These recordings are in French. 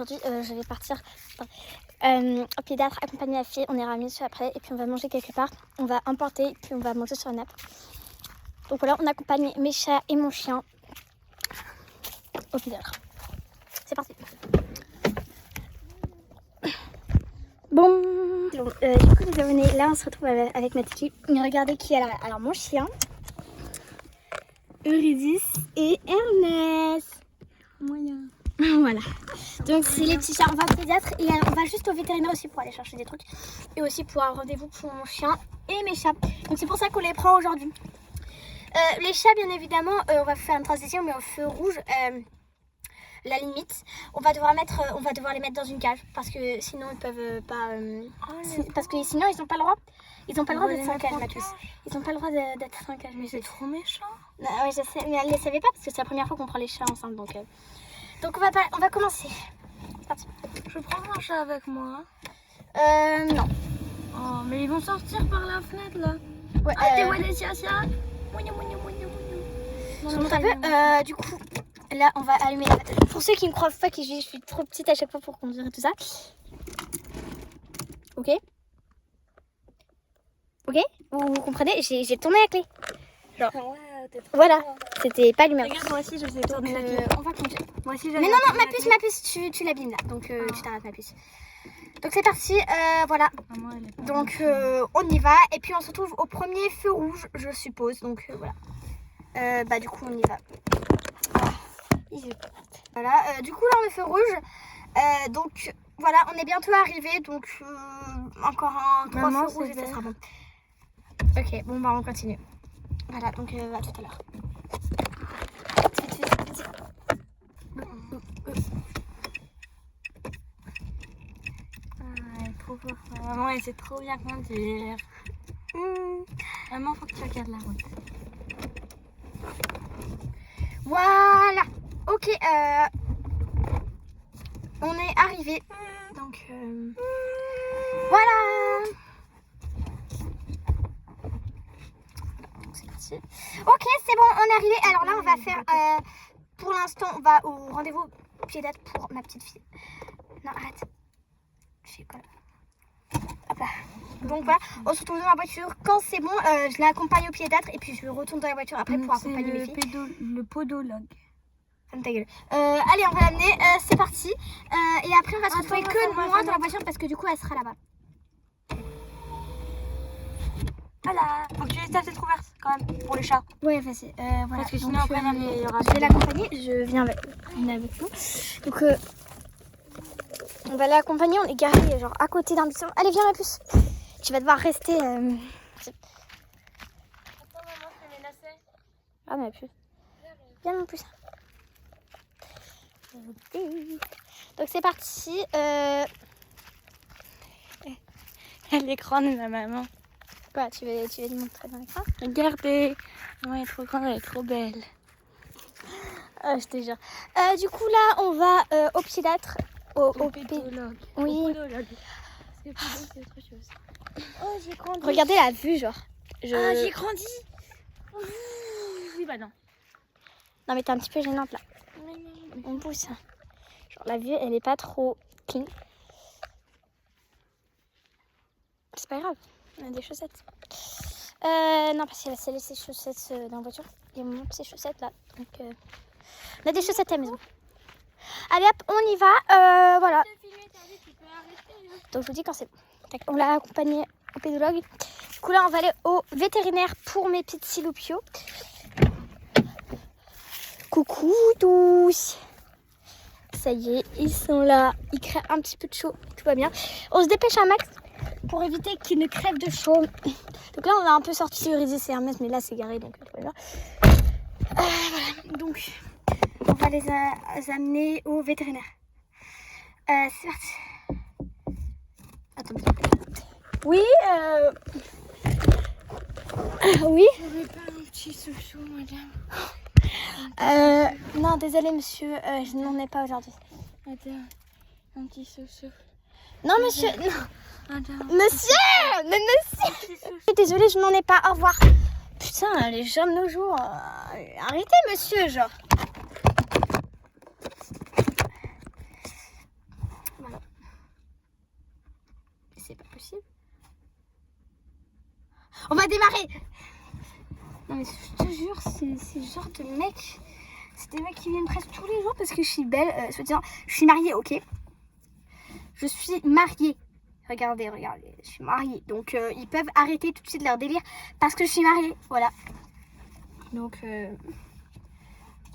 Aujourd'hui, je vais partir au pédiatre, accompagner la fille. On ira à Michel après et puis on va manger quelque part. On va emporter puis on va manger sur une nappe. Donc voilà, on accompagne mes chats et mon chien au pédiatre. C'est parti. Bon, du coup les abonnés, là on se retrouve avec ma petite. Regardez qui est là. Alors mon chien, Eurydice et Ernest. Moyen. Voilà. Donc c'est les petits chats. On va au pédiatre et on va juste au vétérinaire aussi pour aller chercher des trucs. Et aussi pour un rendez-vous pour mon chien et mes chats. Donc c'est pour ça qu'on les prend aujourd'hui. Les chats bien évidemment, on va faire une transition mais au feu rouge. La limite, on va devoir les mettre dans une cage parce que sinon ils peuvent pas. Parce que sinon ils n'ont pas le droit. Ils n'ont pas le droit d'être sans cage, Mathus. Ils n'ont pas le droit d'être sans cage. Mais c'est trop méchant. Oui, je sais, mais elle ne les savait pas parce que c'est la première fois qu'on prend les chats ensemble. Donc on va commencer. C'est parti. Je prends un chat avec moi. Non. Oh, mais ils vont sortir par la fenêtre là. Ouais, t'es où les chiens? Je monte un peu. Du coup, là, on va allumer la batterie. Pour ceux qui me croient pas que je suis trop petite à chaque fois pour conduire et tout ça. Ok. Ok. Vous comprenez? J'ai tourné la clé. Genre. Voilà. C'était pas l'humeur. Regarde, moi aussi je sais tourner la clé. On va conduire. Moi aussi Mais non, ma puce, tu l'abîmes là. Donc tu t'arrêtes ma puce. Donc c'est parti. Voilà. Donc on y va. Et puis on se retrouve au premier feu rouge, je suppose. Donc voilà. Du coup on y va. Voilà, du coup là on est feu rouge. Donc voilà, on est bientôt arrivé. Donc encore un 3 feux rouges et ça sera bon. Ok, bon bah on continue. Voilà, donc à tout à l'heure. Elle est trop forte. Maman, elle sait trop bien conduire. Maman, faut que tu regardes la route. Voilà. Ok, on est arrivé. Donc voilà. C'est parti. Ok, c'est bon, on est arrivé. Alors là, on va faire. Pour l'instant, on va au rendez-vous pédiatre pour ma petite fille. Non, arrête. Je sais quoi. Hop là. Donc voilà, on se retrouve dans la voiture. Quand c'est bon, je l'accompagne au pédiatre et puis je retourne dans la voiture après pour accompagner mes filles. Le podologue. Ferme ta gueule. Allez, on va l'amener. C'est parti. Et après, on va se retrouver que moi dans la voiture parce que du coup, elle sera là-bas. Voilà. Faut que tu laisses ta tête ouverte quand même pour les chats. Ouais, vas-y. Voilà. Parce que sinon, après, il y aura. Je vais l'accompagner. Je viens avec nous. Donc, on va l'accompagner. On est garé genre à côté d'un buisson. Allez, viens, ma puce. Tu vas devoir rester. Attends, maman, je fais mes lacets. Ah, ma puce. Viens, mon puce. Donc, c'est parti. L'écran de ma maman. Quoi, tu veux te montrer dans l'écran? Regardez. Maman, elle est trop grande, elle est trop belle. Je te jure. Du coup, là, on va au pédiatre. Au pédologue. Oui. Au podologue. Parce que pédologue, c'est autre chose. Oh, j'ai grandi. Regardez la vue, genre. Ah, j'ai grandi. Oui, bah non. Non, mais t'es un petit peu gênante, là. On pousse. Genre, la vue, elle est pas trop clean. C'est pas grave. On a des chaussettes. Non, parce qu'elle s'est laissé ses chaussettes dans la voiture. Il me manque ses chaussettes, là. Donc, on a des chaussettes à la maison. Allez, hop, on y va. Voilà. Donc, je vous dis quand c'est bon. On l'a accompagné au pédologue. Du coup, là, on va aller au vétérinaire pour mes petites silopios. Coucou tous. Ça y est, ils sont là. Ils crèvent un petit peu de chaud. Tout va bien. On se dépêche un max pour éviter qu'ils ne crèvent de chaud. Donc là, on a un peu sorti Eurydice et Hermès, mais là, c'est garé. Donc, tout va bien. Voilà. Donc, on va les amener au vétérinaire. C'est parti. Attendez. Oui, oui. J'aurais pas un petit chouchou, madame. Non, désolé monsieur, je n'en ai pas aujourd'hui. Attends, un petit chouchou. Non monsieur, non. Attends. Monsieur, mais monsieur. Je suis désolée, je n'en ai pas. Au revoir. Putain, les gens de nos jours. Arrêtez monsieur, genre. c'est pas possible. On va démarrer. Non mais je te jure, c'est le genre de mec. C'est des mecs qui viennent presque tous les jours parce que je suis belle. Soit je suis mariée, ok. Je suis mariée. Regardez, je suis mariée. Donc ils peuvent arrêter tout de suite leur délire parce que je suis mariée. Voilà. Donc c'est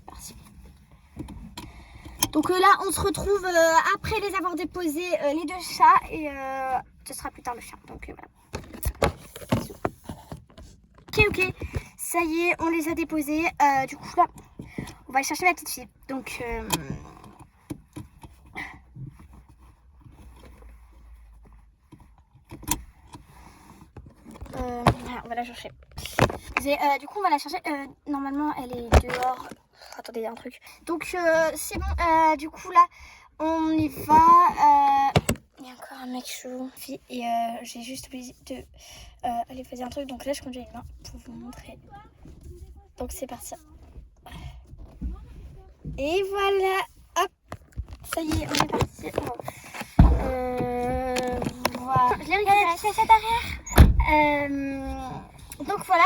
parti. Donc là, on se retrouve après les avoir déposés les 2 chats et ce sera plus tard le chien. Donc voilà. Ok, ça y est, on les a déposés. Du coup là, on va aller chercher ma petite fille. Donc voilà, on va la chercher. Du coup, on va la chercher. Normalement, elle est dehors. Attendez, il y a un truc. Donc, c'est bon. Du coup, là, on y va. Il y a encore un mec chelou. Et j'ai juste oublié de aller faire un truc. Donc là, je conduis une main pour vous montrer. Donc, c'est parti. Et voilà. Hop. Ça y est, on est parti. Voilà. Je l'ai récupéré. C'est cet arrière. Donc voilà,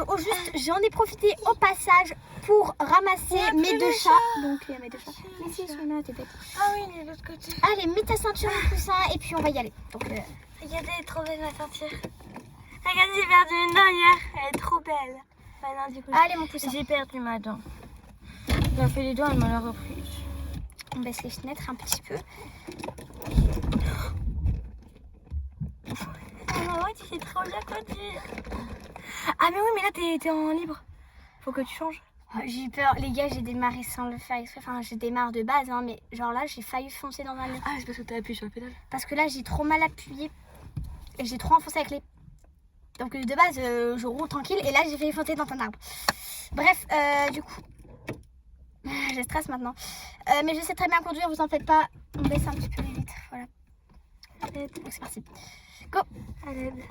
au juste, j'en ai profité au passage pour ramasser mes 2 chats. Donc il y a mes 2 chats. Mais si, celui-là, t'es bête. Ah oui, il est de l'autre côté. Allez, mets ta ceinture au coussin et puis on va y aller. Donc, regardez, elle est trop belle ma ceinture. Regardez, j'ai perdu une dent hier. Elle est trop belle. Enfin, non, du coup, allez, mon coussin. j'ai perdu ma dent. J'ai fait les doigts, elle m'a repris. On baisse les fenêtres un petit peu. Oh maman, tu sais trop bien conduire. Ah mais oui, mais là t'es en libre. Faut que tu changes. Oh, j'ai eu peur, les gars, j'ai démarré sans le faire exprès. Enfin, je démarre de base, hein, mais genre là, j'ai failli foncer dans un mur. Ah, c'est parce que t'as appuyé sur le pédale. Parce que là, j'ai trop mal appuyé et j'ai trop enfoncé la clé. Donc de base, je roule tranquille et là, j'ai failli foncer dans un arbre. Bref, du coup, je stresse maintenant. Mais je sais très bien conduire, vous en faites pas. On baisse un petit peu les vitres, voilà. À l'aide. Donc c'est parti. Go. À l'aide.